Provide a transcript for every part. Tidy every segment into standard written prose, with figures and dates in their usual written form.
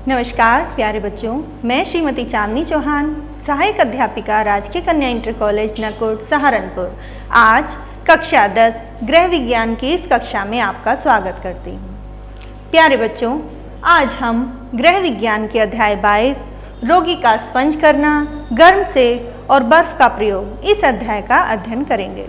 नमस्कार प्यारे बच्चों, मैं श्रीमती चांदनी चौहान, सहायक अध्यापिका राजकीय कन्या इंटर कॉलेज नकुट सहारनपुर। आज कक्षा 10 गृह विज्ञान की इस कक्षा में आपका स्वागत करती हूँ। प्यारे बच्चों, आज हम गृह विज्ञान के अध्याय 22 रोगी का स्पंज करना, गर्म सेक और बर्फ का प्रयोग, इस अध्याय का अध्ययन करेंगे।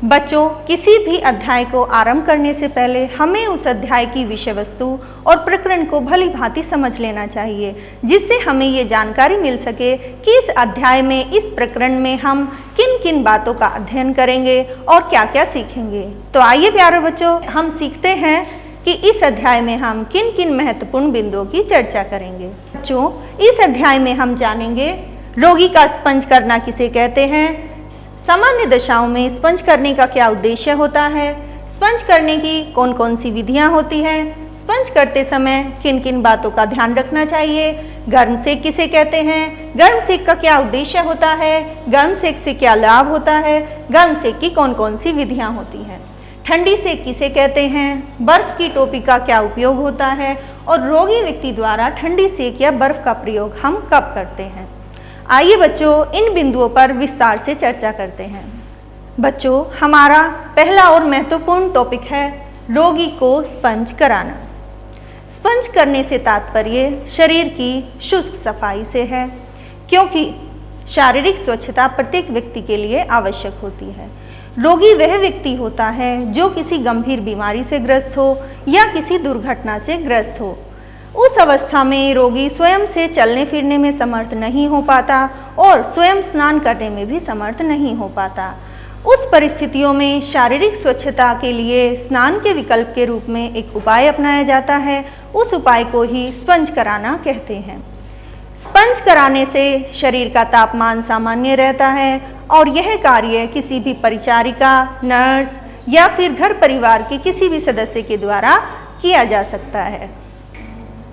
बच्चों, किसी भी अध्याय को आरंभ करने से पहले हमें उस अध्याय की विषय वस्तु और प्रकरण को भली भांति समझ लेना चाहिए, जिससे हमें ये जानकारी मिल सके कि इस अध्याय में, इस प्रकरण में हम किन किन बातों का अध्ययन करेंगे और क्या क्या सीखेंगे। तो आइए प्यारे बच्चों, हम सीखते हैं कि इस अध्याय में हम किन किन महत्वपूर्ण बिंदुओं की चर्चा करेंगे। बच्चों, इस अध्याय में हम जानेंगे रोगी का स्पंज करना किसे कहते हैं, सामान्य दशाओं में स्पंज करने का क्या उद्देश्य होता है, स्पंज करने की कौन कौन सी विधियां होती हैं, स्पंज करते समय किन किन बातों का ध्यान रखना चाहिए, गर्म सेक किसे कहते हैं, गर्म सेक का क्या उद्देश्य होता है, गर्म सेक से क्या लाभ होता है, गर्म सेक की कौन कौन सी विधियां होती हैं, ठंडी सेक किसे कहते हैं, बर्फ की टोपी का क्या उपयोग होता है और रोगी व्यक्ति द्वारा ठंडी सेक या बर्फ का प्रयोग हम कब करते हैं। आइए बच्चों, इन बिंदुओं पर विस्तार से चर्चा करते हैं। बच्चों, हमारा पहला और महत्वपूर्ण टॉपिक है रोगी को स्पंज कराना। स्पंज करने से तात्पर्य शरीर की शुष्क सफाई से है, क्योंकि शारीरिक स्वच्छता प्रत्येक व्यक्ति के लिए आवश्यक होती है। रोगी वह व्यक्ति होता है जो किसी गंभीर बीमारी से ग्रस्त हो या किसी दुर्घटना से ग्रस्त हो। उस अवस्था में रोगी स्वयं से चलने फिरने में समर्थ नहीं हो पाता और स्वयं स्नान करने में भी समर्थ नहीं हो पाता। उस परिस्थितियों में शारीरिक स्वच्छता के लिए स्नान के विकल्प के रूप में एक उपाय अपनाया जाता है। उस उपाय को ही स्पंज कराना कहते हैं। स्पंज कराने से शरीर का तापमान सामान्य रहता है और यह कार्य किसी भी परिचारिका, नर्स या फिर घर परिवार के किसी भी सदस्य के द्वारा किया जा सकता है।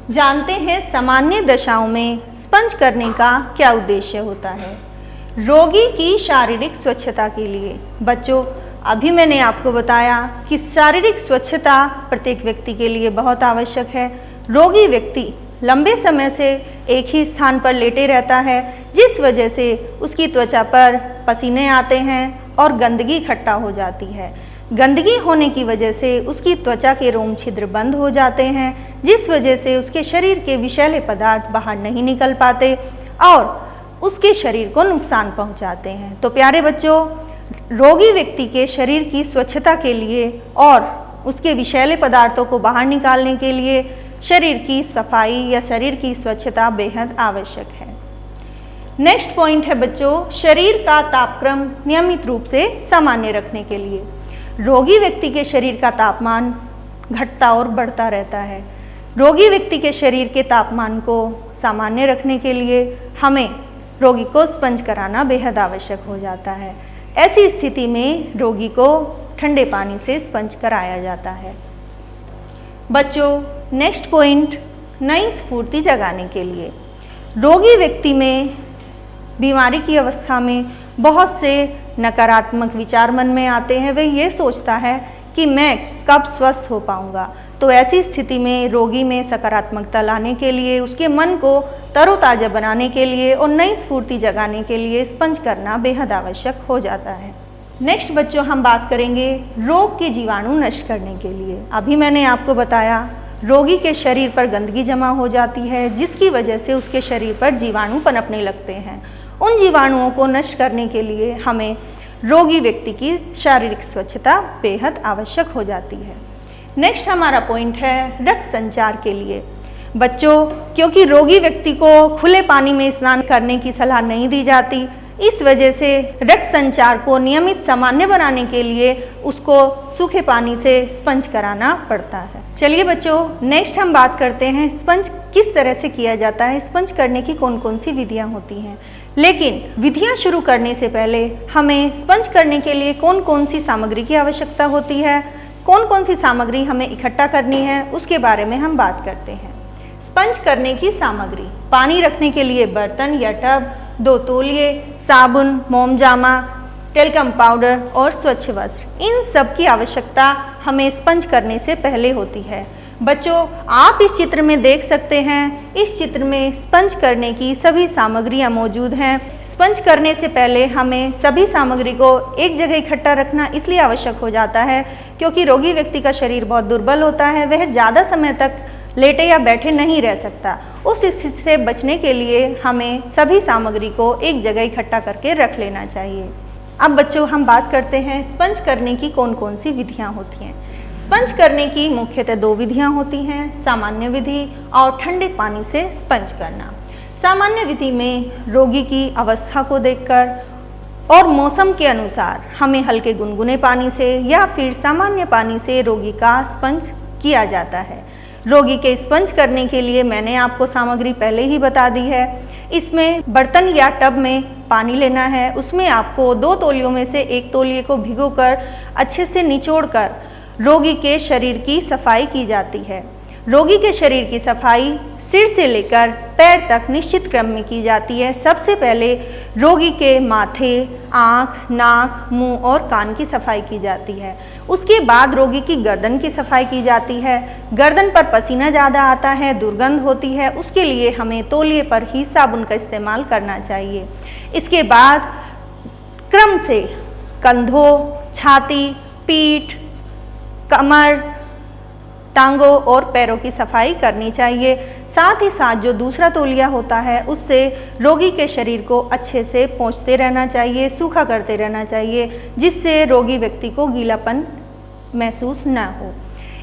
जानते हैं सामान्य दशाओं में स्पंज करने का क्या उद्देश्य होता है। रोगी की शारीरिक स्वच्छता के लिए। बच्चों, अभी मैंने आपको बताया कि शारीरिक स्वच्छता प्रत्येक व्यक्ति के लिए बहुत आवश्यक है। रोगी व्यक्ति लंबे समय से एक ही स्थान पर लेटे रहता है, जिस वजह से उसकी त्वचा पर पसीने आते हैं और गंदगी इकट्ठा हो जाती है। गंदगी होने की वजह से उसकी त्वचा के रोम छिद्र बंद हो जाते हैं, जिस वजह से उसके शरीर के विषैले पदार्थ बाहर नहीं निकल पाते और उसके शरीर को नुकसान पहुंचाते हैं। तो प्यारे बच्चों, रोगी व्यक्ति के शरीर की स्वच्छता के लिए और उसके विषैले पदार्थों को बाहर निकालने के लिए शरीर की सफाई या शरीर की स्वच्छता बेहद आवश्यक है। नेक्स्ट पॉइंट है बच्चों, शरीर का तापक्रम नियमित रूप से सामान्य रखने के लिए। रोगी व्यक्ति के शरीर का तापमान घटता और बढ़ता रहता है। रोगी व्यक्ति के शरीर के तापमान को सामान्य रखने के लिए हमें रोगी को स्पंज कराना बेहद आवश्यक हो जाता है। ऐसी स्थिति में रोगी को ठंडे पानी से स्पंज कराया जाता है। बच्चों, नेक्स्ट पॉइंट, नई स्फूर्ति जगाने के लिए। रोगी व्यक्ति में बीमारी की अवस्था में बहुत से नकारात्मक विचार मन में आते हैं। वह ये सोचता है कि मैं कब स्वस्थ हो पाऊंगा। तो ऐसी स्थिति में रोगी में सकारात्मकता लाने के लिए, उसके मन को तरोताज़ा बनाने के लिए और नई स्फूर्ति जगाने के लिए स्पंज करना बेहद आवश्यक हो जाता है। नेक्स्ट बच्चों, हम बात करेंगे रोग के जीवाणु नष्ट करने के लिए। अभी मैंने आपको बताया रोगी के शरीर पर गंदगी जमा हो जाती है, जिसकी वजह से उसके शरीर पर जीवाणु पनपने लगते हैं। उन जीवाणुओं को नष्ट करने के लिए हमें रोगी व्यक्ति की शारीरिक स्वच्छता बेहद आवश्यक हो जाती है। नेक्स्ट हमारा पॉइंट है रक्त संचार के लिए। बच्चों, क्योंकि रोगी व्यक्ति को खुले पानी में स्नान करने की सलाह नहीं दी जाती, इस वजह से रक्त संचार को नियमित सामान्य बनाने के लिए उसको सूखे पानी से स्पंज कराना पड़ता है। चलिए बच्चों, नेक्स्ट हम बात करते हैं स्पंज किस तरह से किया जाता है, स्पंज करने की कौन कौन सी विधियां होती हैं। लेकिन विधियां शुरू करने से पहले हमें स्पंज करने के लिए कौन कौन सी सामग्री की आवश्यकता होती है, कौन कौन सी सामग्री हमें इकट्ठा करनी है, उसके बारे में हम बात करते हैं। स्पंज करने की सामग्री, पानी रखने के लिए बर्तन या टब, 2 तौलिए, साबुन, मोमजामा, टेल्कम पाउडर और स्वच्छ वस्त्र। इन सब की आवश्यकता हमें स्पंज करने से पहले होती है। बच्चों, आप इस चित्र में देख सकते हैं, इस चित्र में स्पंज करने की सभी सामग्रियां मौजूद हैं। स्पंज करने से पहले हमें सभी सामग्री को एक जगह इकट्ठा रखना इसलिए आवश्यक हो जाता है क्योंकि रोगी व्यक्ति का शरीर बहुत दुर्बल होता है, वह ज़्यादा समय तक लेटे या बैठे नहीं रह सकता। उस स्थिति से बचने के लिए हमें सभी सामग्री को एक जगह इकट्ठा करके रख लेना चाहिए। अब बच्चों, हम बात करते हैं स्पंज करने की कौन कौन सी विधियाँ होती हैं। स्पंज करने की मुख्यतः 2 विधियाँ होती हैं, सामान्य विधि और ठंडे पानी से स्पंज करना। सामान्य विधि में रोगी की अवस्था को देखकर और मौसम के अनुसार हमें हल्के गुनगुने पानी से या फिर सामान्य पानी से रोगी का स्पंज किया जाता है। रोगी के स्पंज करने के लिए मैंने आपको सामग्री पहले ही बता दी है। इसमें बर्तन या टब में पानी लेना है, उसमें आपको 2 तौलियों में से 1 तौलिए को भिगोकर अच्छे से निचोड़कर रोगी के शरीर की सफाई की जाती है। रोगी के शरीर की सफाई सिर से लेकर पैर तक निश्चित क्रम में की जाती है। सबसे पहले रोगी के माथे, आँख, नाक, मुंह और कान की सफाई की जाती है। उसके बाद रोगी की गर्दन की सफाई की जाती है। गर्दन पर पसीना ज़्यादा आता है, दुर्गंध होती है, उसके लिए हमें तौलिए पर ही साबुन का इस्तेमाल करना चाहिए। इसके बाद क्रम से कंधों, छाती, पीठ, कमर, टांगों और पैरों की सफाई करनी चाहिए। साथ ही साथ जो दूसरा तौलिया होता है उससे रोगी के शरीर को अच्छे से पोंछते रहना चाहिए, सूखा करते रहना चाहिए, जिससे रोगी व्यक्ति को गीलापन महसूस न हो।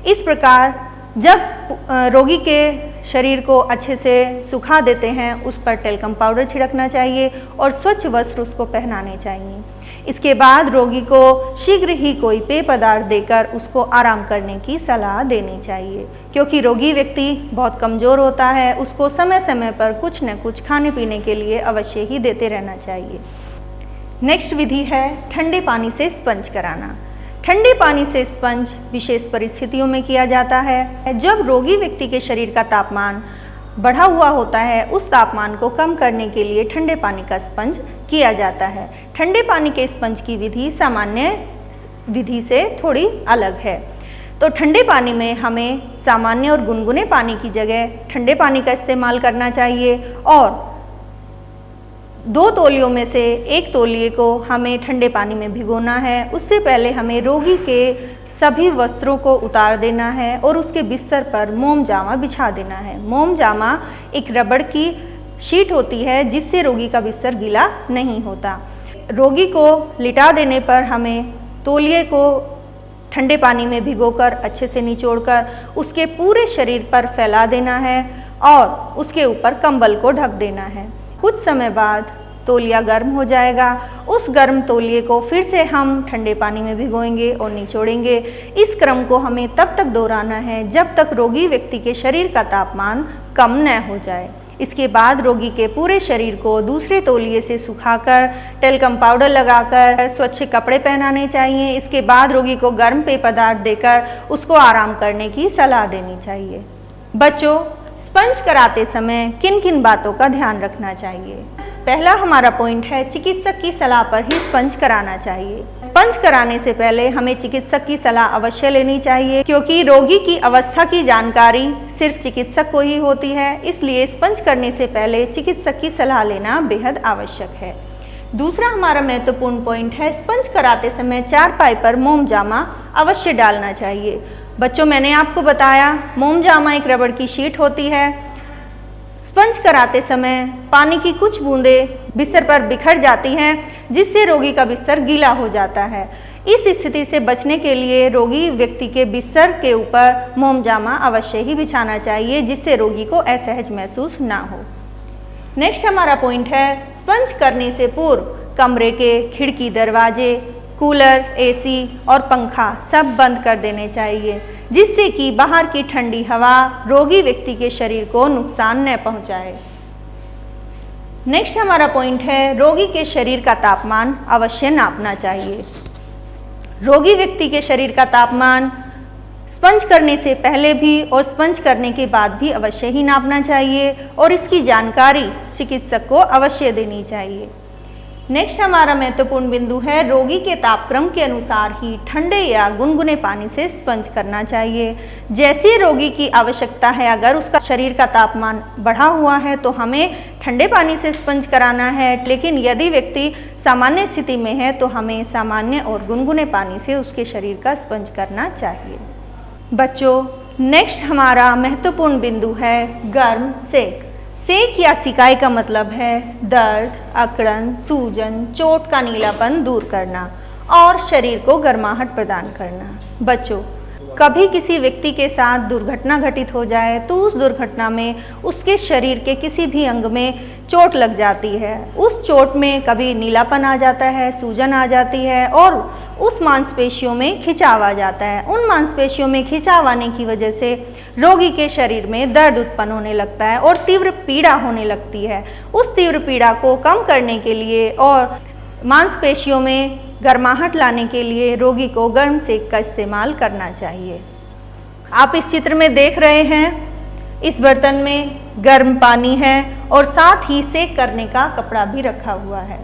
इस प्रकार जब रोगी के शरीर को अच्छे से सुखा देते हैं, उस पर टेल्कम पाउडर छिड़कना चाहिए और स्वच्छ वस्त्र उसको पहनाने चाहिए। इसके बाद रोगी को शीघ्र ही कोई पेय पदार्थ देकर उसको आराम करने की सलाह देनी चाहिए, क्योंकि रोगी व्यक्ति बहुत कमज़ोर होता है, उसको समय समय पर कुछ न कुछ खाने पीने के लिए अवश्य ही देते रहना चाहिए। नेक्स्ट विधि है ठंडे पानी से स्पंज कराना। ठंडे पानी से स्पंज विशेष परिस्थितियों में किया जाता है। जब रोगी व्यक्ति के शरीर का तापमान बढ़ा हुआ होता है, उस तापमान को कम करने के लिए ठंडे पानी का स्पंज किया जाता है। ठंडे पानी के स्पंज की विधि सामान्य विधि से थोड़ी अलग है। तो ठंडे पानी में हमें सामान्य और गुनगुने पानी की जगह ठंडे पानी का इस्तेमाल करना चाहिए और 2 तौलियों में से 1 तौलिए को हमें ठंडे पानी में भिगोना है। उससे पहले हमें रोगी के सभी वस्त्रों को उतार देना है और उसके बिस्तर पर मोम जामा बिछा देना है। मोम जामा एक रबड़ की शीट होती है जिससे रोगी का बिस्तर गीला नहीं होता। रोगी को लिटा देने पर हमें तौलिए को ठंडे पानी में भिगोकर अच्छे से निचोड़कर उसके पूरे शरीर पर फैला देना है और उसके ऊपर कंबल को ढक देना है। कुछ समय बाद तौलिया गर्म हो जाएगा। उस गर्म तौलिए को फिर से हम ठंडे पानी में भिगोएंगे और निचोड़ेंगे। इस क्रम को हमें तब तक दोहराना है जब तक रोगी व्यक्ति के शरीर का तापमान कम न हो जाए। इसके बाद रोगी के पूरे शरीर को दूसरे तौलिए से सुखाकर टेल्कम पाउडर लगाकर स्वच्छ कपड़े पहनाने चाहिए। इसके बाद रोगी को गर्म पेय पदार्थ देकर उसको आराम करने की सलाह देनी चाहिए। बच्चों, स्पंज कराते समय किन किन बातों का ध्यान रखना चाहिए? पहला हमारा पॉइंट है चिकित्सक की सलाह पर ही स्पंज कराना चाहिए। स्पंज कराने से पहले हमें चिकित्सक की सलाह अवश्य लेनी चाहिए, क्योंकि रोगी की अवस्था की जानकारी सिर्फ चिकित्सक को ही होती है। इसलिए स्पंज करने से पहले चिकित्सक की सलाह लेना बेहद आवश्यक है। दूसरा हमारा महत्वपूर्ण पॉइंट है स्पंज कराते समय चारपाई पर मोम जामा अवश्य डालना चाहिए। बच्चों, मैंने आपको बताया मोम जामा एक रबड़ की शीट होती है। स्पंज कराते समय पानी की कुछ बूंदें बिस्तर पर बिखर जाती हैं, जिससे रोगी का बिस्तर गीला हो जाता है। इस स्थिति से बचने के लिए रोगी व्यक्ति के बिस्तर के ऊपर मोम जामा अवश्य ही बिछाना चाहिए, जिससे रोगी को असहज महसूस ना हो। नेक्स्ट हमारा पॉइंट है स्पंज करने से पूर्व कमरे के खिड़की, दरवाजे, कूलर, एसी और पंखा सब बंद कर देने चाहिए, जिससे कि बाहर की ठंडी हवा रोगी व्यक्ति के शरीर को नुकसान न पहुंचाए। नेक्स्ट हमारा पॉइंट है रोगी के शरीर का तापमान अवश्य नापना चाहिए। रोगी व्यक्ति के शरीर का तापमान स्पंज करने से पहले भी और स्पंज करने के बाद भी अवश्य ही नापना चाहिए और इसकी जानकारी चिकित्सक को अवश्य देनी चाहिए। नेक्स्ट हमारा महत्वपूर्ण बिंदु है रोगी के तापक्रम के अनुसार ही ठंडे या गुनगुने पानी से स्पंज करना चाहिए। जैसी रोगी की आवश्यकता है, अगर उसका शरीर का तापमान बढ़ा हुआ है तो हमें ठंडे पानी से स्पंज कराना है, लेकिन यदि व्यक्ति सामान्य स्थिति में है तो हमें सामान्य और गुनगुने पानी से उसके शरीर का स्पंज करना चाहिए। बच्चों, नेक्स्ट हमारा महत्वपूर्ण बिंदु है गर्म सेक। सेक या सिकाई का मतलब है दर्द, अकड़न, सूजन, चोट का नीलापन दूर करना और शरीर को गर्माहट प्रदान करना। बच्चों, कभी किसी व्यक्ति के साथ दुर्घटना घटित हो जाए तो उस दुर्घटना में उसके शरीर के किसी भी अंग में चोट लग जाती है। उस चोट में कभी नीलापन आ जाता है, सूजन आ जाती है और उस मांसपेशियों में खिंचाव आ जाता है। उन मांसपेशियों में खिंचाव आने की वजह से रोगी के शरीर में दर्द उत्पन्न होने लगता है और तीव्र पीड़ा होने लगती है। उस तीव्र पीड़ा को कम करने के लिए और मांसपेशियों में गर्माहट लाने के लिए रोगी को गर्म सेक का इस्तेमाल करना चाहिए। आप इस चित्र में देख रहे हैं, इस बर्तन में गर्म पानी है और साथ ही सेक करने का कपड़ा भी रखा हुआ है।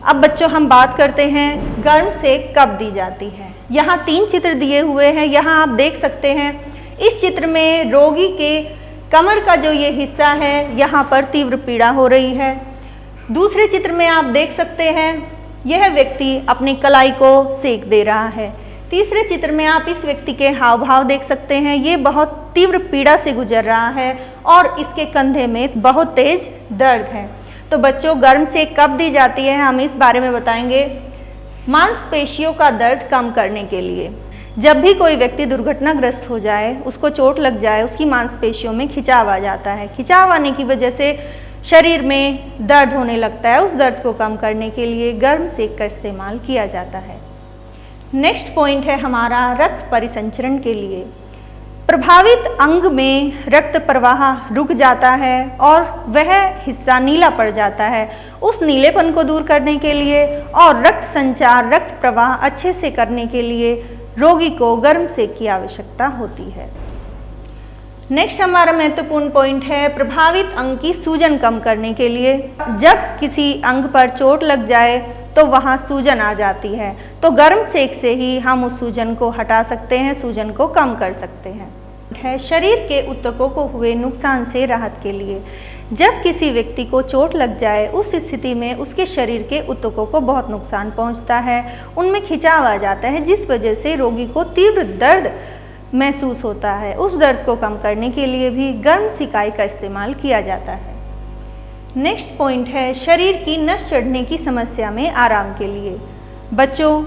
अब बच्चों, हम बात करते हैं गर्म सेक कब दी जाती है। यहाँ 3 चित्र दिए हुए हैं। यहाँ आप देख सकते हैं, इस चित्र में रोगी के कमर का जो ये हिस्सा है, यहाँ पर तीव्र पीड़ा हो रही है। दूसरे चित्र में आप देख सकते हैं, यह व्यक्ति अपनी कलाई को सेक दे रहा है। तीसरे चित्र में आप इस व्यक्ति के हाव भाव देख सकते हैं, ये बहुत तीव्र पीड़ा से गुजर रहा है और इसके कंधे में बहुत तेज दर्द है। तो बच्चों, गर्म सेक कब दी जाती है, हम इस बारे में बताएंगे। मांसपेशियों का दर्द कम करने के लिए। जब भी कोई व्यक्ति दुर्घटनाग्रस्त हो जाए, उसको चोट लग जाए, उसकी मांसपेशियों में खिंचाव आ जाता है। खिंचाव आने की वजह से शरीर में दर्द होने लगता है। उस दर्द को कम करने के लिए गर्म सेक का इस्तेमाल किया जाता है। नेक्स्ट पॉइंट है हमारा रक्त परिसंचरण के लिए। प्रभावित अंग में रक्त प्रवाह रुक जाता है और वह हिस्सा नीला पड़ जाता है। उस नीलेपन को दूर करने के लिए और रक्त संचार, रक्त प्रवाह अच्छे से करने के लिए रोगी को गर्म सेक की आवश्यकता होती है। नेक्स्ट हमारा महत्वपूर्ण पॉइंट है प्रभावित अंग की सूजन कम करने के लिए। जब किसी अंग पर चोट लग जाए तो वहाँ सूजन आ जाती है, तो गर्म सेक से ही हम उस सूजन को हटा सकते हैं, सूजन को कम कर सकते हैं। शरीर के ऊतकों को हुए नुकसान से राहत के लिए। जब किसी व्यक्ति को चोट लग जाए, उस स्थिति में उसके शरीर के ऊतकों को बहुत नुकसान पहुंचता है, उनमें खिंचाव आ जाता है, जिस वजह से रोगी को तीव्र दर्द महसूस होता है। उस दर्द को कम करने के लिए भी गर्म सिकाई का इस्तेमाल किया जाता है। नेक्स्ट पॉइंट है शरीर की नस चढ़ने की समस्या में आराम के लिए। बच्चों,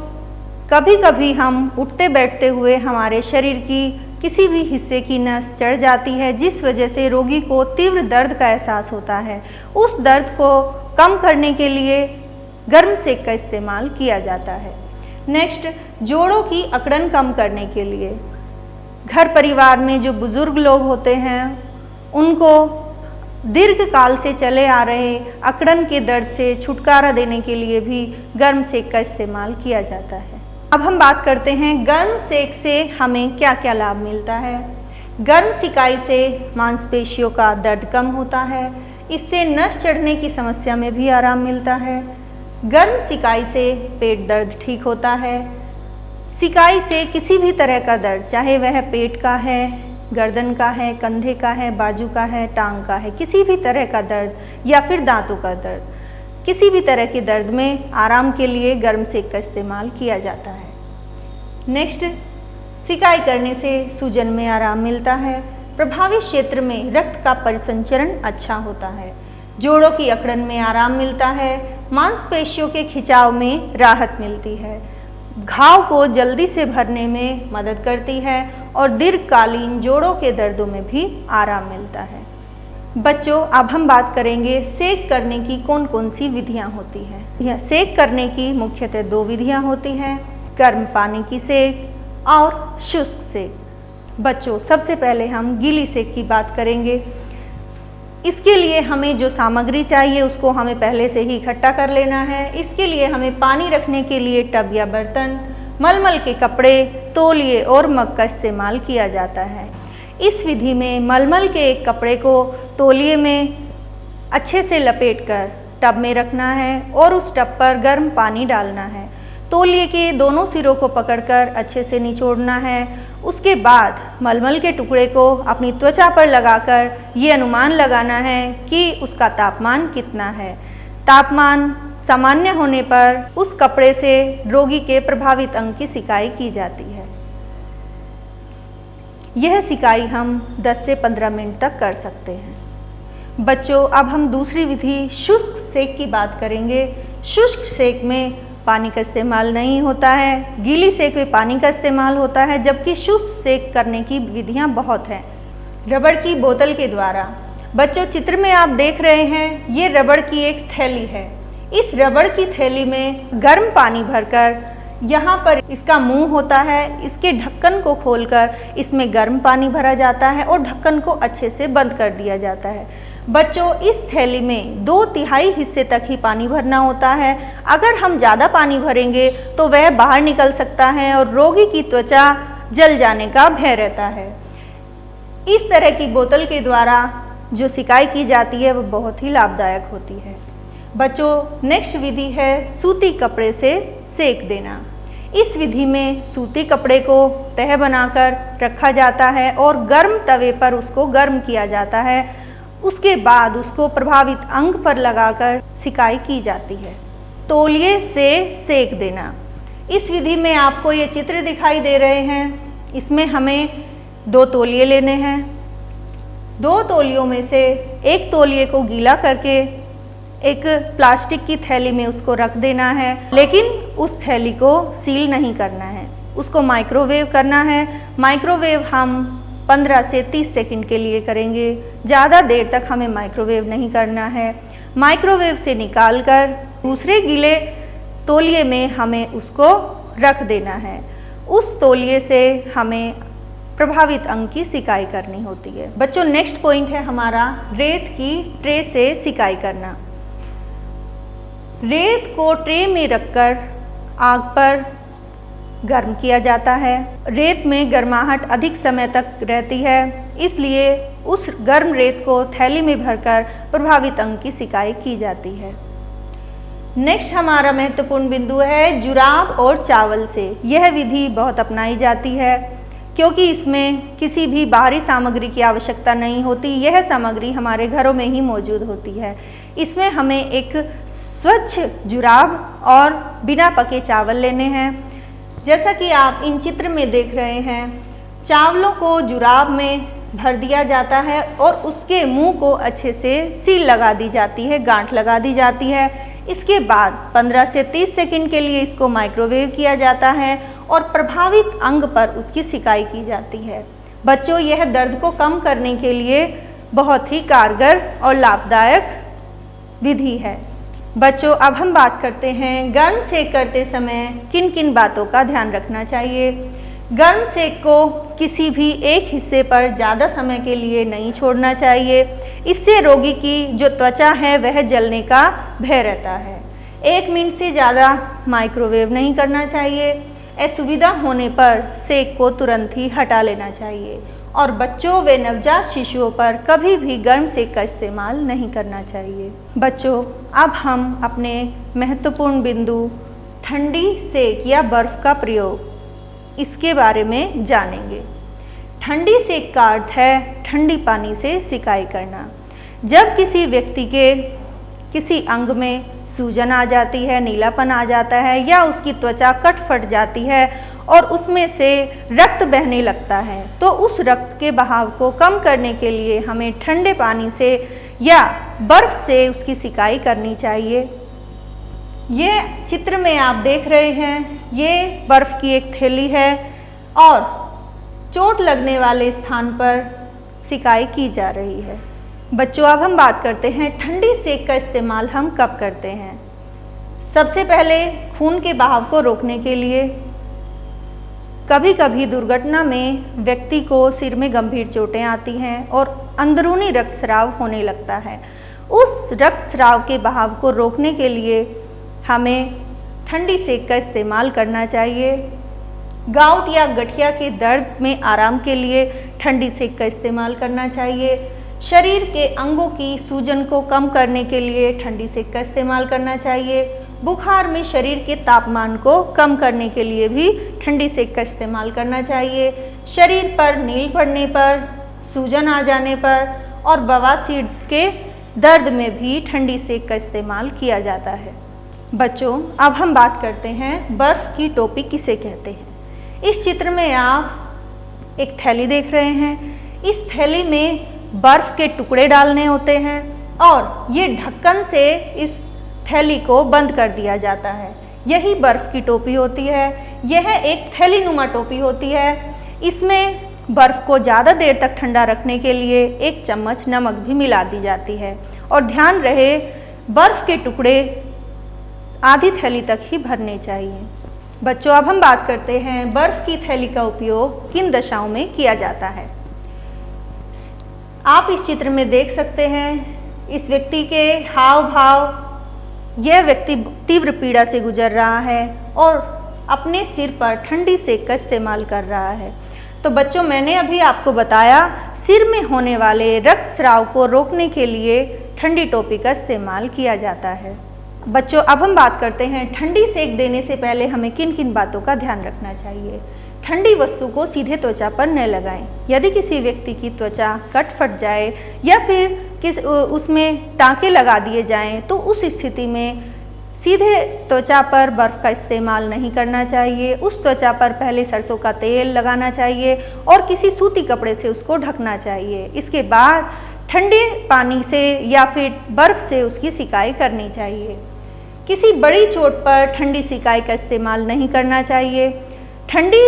कभी कभी हम उठते बैठते हुए हमारे शरीर की किसी भी हिस्से की नस चढ़ जाती है, जिस वजह से रोगी को तीव्र दर्द का एहसास होता है। उस दर्द को कम करने के लिए गर्म सेक का इस्तेमाल किया जाता है। नेक्स्ट, जोड़ों की अकड़न कम करने के लिए। घर परिवार में जो बुजुर्ग लोग होते हैं, उनको दीर्घ काल से चले आ रहे अकड़न के दर्द से छुटकारा देने के लिए भी गर्म सेक का इस्तेमाल किया जाता है। अब हम बात करते हैं गर्म सेक से हमें क्या क्या लाभ मिलता है। गर्म सिकाई से मांसपेशियों का दर्द कम होता है, इससे नस चढ़ने की समस्या में भी आराम मिलता है। गर्म सिकाई से पेट दर्द ठीक होता है। सिकाई से किसी भी तरह का दर्द, चाहे वह पेट का है, गर्दन का है, कंधे का है, बाजू का है, टांग का है, किसी भी तरह का दर्द या फिर दांतों का दर्द, किसी भी तरह के दर्द में आराम के लिए गर्म सेक का इस्तेमाल किया जाता है। नेक्स्ट, सिकाई करने से सूजन में आराम मिलता है। प्रभावित क्षेत्र में रक्त का परिसंचरण अच्छा होता है। जोड़ों की अकड़न में आराम मिलता है। मांसपेशियों के खिंचाव में राहत मिलती है। घाव को जल्दी से भरने में मदद करती है और दीर्घकालीन जोड़ों के दर्दों में भी आराम मिलता है। बच्चों, अब हम बात करेंगे सेक करने की कौन कौन सी विधियां होती हैं। सेक करने की मुख्यतः 2 विधियां होती हैं, गर्म पानी की सेक और शुष्क सेक। बच्चों, सबसे पहले हम गीली सेक की बात करेंगे। इसके लिए हमें जो सामग्री चाहिए उसको हमें पहले से ही इकट्ठा कर लेना है। इसके लिए हमें पानी रखने के लिए टब या बर्तन, मलमल के कपड़े, तौलिए और मग का इस्तेमाल किया जाता है। इस विधि में मलमल के एक कपड़े को तौलिए में अच्छे से लपेटकर टब में रखना है और उस टब पर गर्म पानी डालना है। तौलिए के दोनों सिरों को पकड़कर अच्छे से निचोड़ना है। उसके बाद मलमल के टुकड़े को अपनी त्वचा पर लगाकर ये अनुमान लगाना है कि उसका तापमान कितना है। तापमान सामान्य होने पर उस कपड़े से रोगी के प्रभावित अंग की सिकाई की जाती है। यह सिकाई हम 10 से 15 मिनट तक कर सकते हैं। बच्चों, अब हम दूसरी विधि शुष्क सेक की बात करेंगे। शुष्क सेक में पानी का इस्तेमाल नहीं होता है, गीली सेक में पानी का इस्तेमाल होता है, जबकि शुष्क सेक करने की विधियां बहुत हैं। रबड़ की बोतल के द्वारा। बच्चों, चित्र में आप देख रहे हैं, ये रबड़ की एक थैली है। इस रबड़ की थैली में गर्म पानी भरकर यहाँ पर इसका मुंह होता है, इसके ढक्कन को खोलकर इसमें गर्म पानी भरा जाता है और ढक्कन को अच्छे से बंद कर दिया जाता है। बच्चों, इस थैली में 2/3 हिस्से तक ही पानी भरना होता है। अगर हम ज़्यादा पानी भरेंगे तो वह बाहर निकल सकता है और रोगी की त्वचा जल जाने का भय रहता है। इस तरह की बोतल के द्वारा जो सिकाई की जाती है वह बहुत ही लाभदायक होती है। बच्चों, नेक्स्ट विधि है सूती कपड़े से सेक देना। इस विधि में सूती कपड़े को तह बनाकर रखा जाता है और गर्म तवे पर उसको गर्म किया जाता है। उसके बाद उसको प्रभावित अंग पर लगाकर सिकाई की जाती है। तौलिए से सेक देना। इस विधि में आपको ये चित्र दिखाई दे रहे हैं। इसमें हमें 2 तौलिए लेने हैं। 2 तौलियों में से एक तौलिए को गीला करके एक प्लास्टिक की थैली में उसको रख देना है, लेकिन उस थैली को सील नहीं करना है, उसको माइक्रोवेव करना है। माइक्रोवेव हम 15 से 30 सेकंड के लिए करेंगे, ज़्यादा देर तक हमें माइक्रोवेव नहीं करना है। माइक्रोवेव से निकालकर दूसरे गीले तौलिए में हमें उसको रख देना है। उस तौलिए से हमें प्रभावित अंग की सिकाई करनी होती है। बच्चों, नेक्स्ट पॉइंट है हमारा रेत की ट्रे से सिकाई करना। रेत को ट्रे में रखकर आग पर गर्म किया जाता है। रेत में गर्माहट अधिक समय तक रहती है, इसलिए उस गर्म रेत को थैली में भरकर प्रभावित अंग की सिकाई की जाती है। नेक्स्ट हमारा महत्वपूर्ण बिंदु है जुराब और चावल से। यह विधि बहुत अपनाई जाती है क्योंकि इसमें किसी भी बाहरी सामग्री की आवश्यकता नहीं होती। यह सामग्री हमारे घरों में ही मौजूद होती है। इसमें हमें एक स्वच्छ जुराब और बिना पके चावल लेने हैं। जैसा कि आप इन चित्र में देख रहे हैं, चावलों को जुराब में भर दिया जाता है और उसके मुंह को अच्छे से सील लगा दी जाती है, गांठ लगा दी जाती है। इसके बाद 15 से 30 सेकंड के लिए इसको माइक्रोवेव किया जाता है और प्रभावित अंग पर उसकी सिकाई की जाती है। बच्चों, यह दर्द को कम करने के लिए बहुत ही कारगर और लाभदायक विधि है। बच्चों, अब हम बात करते हैं गर्म सेक करते समय किन किन बातों का ध्यान रखना चाहिए। गर्म सेक को किसी भी एक हिस्से पर ज़्यादा समय के लिए नहीं छोड़ना चाहिए। इससे रोगी की जो त्वचा है वह जलने का भय रहता है। 1 मिनट से ज़्यादा माइक्रोवेव नहीं करना चाहिए। असुविधा होने पर सेक को तुरंत ही हटा लेना चाहिए और बच्चों व नवजात शिशुओं पर कभी भी गर्म सेक का इस्तेमाल नहीं करना चाहिए। बच्चों, अब हम अपने महत्वपूर्ण बिंदु ठंडी सेक या बर्फ़ का प्रयोग इसके बारे में जानेंगे। ठंडी सेक का अर्थ है ठंडी पानी से सिकाई करना। जब किसी व्यक्ति के किसी अंग में सूजन आ जाती है, नीलापन आ जाता है या उसकी त्वचा कट फट जाती है और उसमें से रक्त बहने लगता है, तो उस रक्त के बहाव को कम करने के लिए हमें ठंडे पानी से या बर्फ़ से उसकी सिकाई करनी चाहिए। ये चित्र में आप देख रहे हैं, ये बर्फ़ की एक थैली है और चोट लगने वाले स्थान पर सिकाई की जा रही है। बच्चों, अब हम बात करते हैं ठंडी सेक का इस्तेमाल हम कब करते हैं। सबसे पहले खून के बहाव को रोकने के लिए। कभी कभी दुर्घटना में व्यक्ति को सिर में गंभीर चोटें आती हैं और अंदरूनी रक्तस्राव होने लगता है। उस रक्तस्राव के बहाव को रोकने के लिए हमें ठंडी सेक का इस्तेमाल करना चाहिए। गाउट या गठिया के दर्द में आराम के लिए ठंडी सेक का इस्तेमाल करना चाहिए। शरीर के अंगों की सूजन को कम करने के लिए ठंडी सेक का इस्तेमाल करना चाहिए। बुखार में शरीर के तापमान को कम करने के लिए भी ठंडी सेक का इस्तेमाल करना चाहिए। शरीर पर नील पड़ने पर, सूजन आ जाने पर और बवासीर के दर्द में भी ठंडी सेक का इस्तेमाल किया जाता है। बच्चों, अब हम बात करते हैं बर्फ़ की टोपी किसे कहते हैं। इस चित्र में आप एक थैली देख रहे हैं। इस थैली में बर्फ़ के टुकड़े डालने होते हैं और ये ढक्कन से इस थैली को बंद कर दिया जाता है। यही बर्फ़ की टोपी होती है। यह एक थैली नुमा टोपी होती है। इसमें बर्फ़ को ज़्यादा देर तक ठंडा रखने के लिए 1 चम्मच नमक भी मिला दी जाती है। और ध्यान रहे, बर्फ़ के टुकड़े आधी थैली तक ही भरने चाहिए। बच्चों, अब हम बात करते हैं बर्फ़ की थैली का उपयोग किन दशाओं में किया जाता है। आप इस चित्र में देख सकते हैं इस व्यक्ति के हाव भाव। यह व्यक्ति तीव्र पीड़ा से गुजर रहा है और अपने सिर पर ठंडी सेक का इस्तेमाल कर रहा है। तो बच्चों, मैंने अभी आपको बताया सिर में होने वाले रक्तस्राव को रोकने के लिए ठंडी टोपी का इस्तेमाल किया जाता है। बच्चों, अब हम बात करते हैं ठंडी सेक देने से पहले हमें किन किन बातों का ध्यान रखना चाहिए। ठंडी वस्तु को सीधे त्वचा पर न लगाएं। यदि किसी व्यक्ति की त्वचा कट फट जाए या फिर उसमें टाँके लगा दिए जाएं, तो उस स्थिति में सीधे त्वचा पर बर्फ़ का इस्तेमाल नहीं करना चाहिए। उस त्वचा पर पहले सरसों का तेल लगाना चाहिए और किसी सूती कपड़े से उसको ढकना चाहिए। इसके बाद ठंडे पानी से या फिर बर्फ़ से उसकी सिकाई करनी चाहिए। किसी बड़ी चोट पर ठंडी सिकाई का इस्तेमाल नहीं करना चाहिए। ठंडी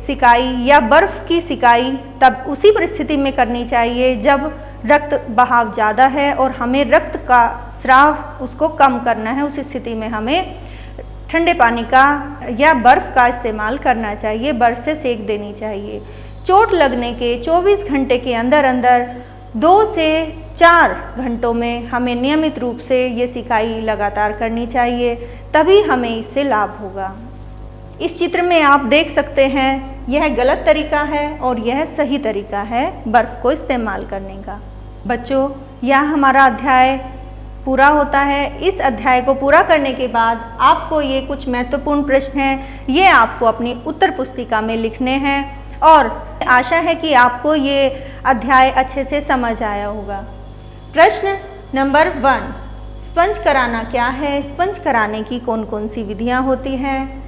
सिकाई या बर्फ़ की सिकाई तब उसी परिस्थिति में करनी चाहिए जब रक्त बहाव ज़्यादा है और हमें रक्त का स्राव उसको कम करना है। उस स्थिति में हमें ठंडे पानी का या बर्फ़ का इस्तेमाल करना चाहिए। बर्फ़ से सेक देनी चाहिए। चोट लगने के 24 घंटे के अंदर अंदर 2 से 4 घंटों में हमें नियमित रूप से ये सिकाई लगातार करनी चाहिए, तभी हमें इससे लाभ होगा। इस चित्र में आप देख सकते हैं यह गलत तरीका है और यह सही तरीका है बर्फ़ को इस्तेमाल करने का। बच्चों, यह हमारा अध्याय पूरा होता है। इस अध्याय को पूरा करने के बाद आपको ये कुछ महत्वपूर्ण प्रश्न हैं, ये आपको अपनी उत्तर पुस्तिका में लिखने हैं और आशा है कि आपको ये अध्याय अच्छे से समझ आया होगा। प्रश्न नंबर 1, स्पंज कराना क्या है? स्पंज कराने की कौन कौन सी विधियाँ होती हैं?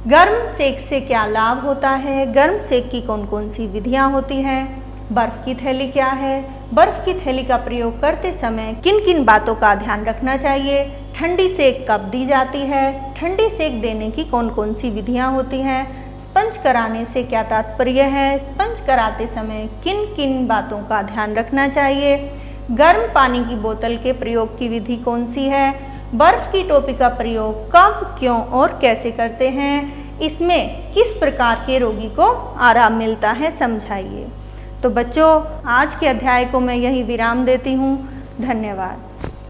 गर्म सेक से क्या लाभ होता है? गर्म सेक की कौन कौन सी विधियाँ होती हैं? बर्फ़ की थैली क्या है? बर्फ़ की थैली का प्रयोग करते समय किन किन बातों का ध्यान रखना चाहिए? ठंडी सेक कब दी जाती है? ठंडी सेक देने की कौन कौन सी विधियाँ होती हैं? स्पंज कराने से क्या तात्पर्य है? स्पंज कराते समय किन किन बातों का ध्यान रखना चाहिए? गर्म पानी की बोतल के प्रयोग की विधि कौन सी है? बर्फ़ की टोपी का प्रयोग कब, क्यों और कैसे करते हैं? इसमें किस प्रकार के रोगी को आराम मिलता है, समझाइए। तो बच्चों, आज के अध्याय को मैं यहीं विराम देती हूँ। धन्यवाद।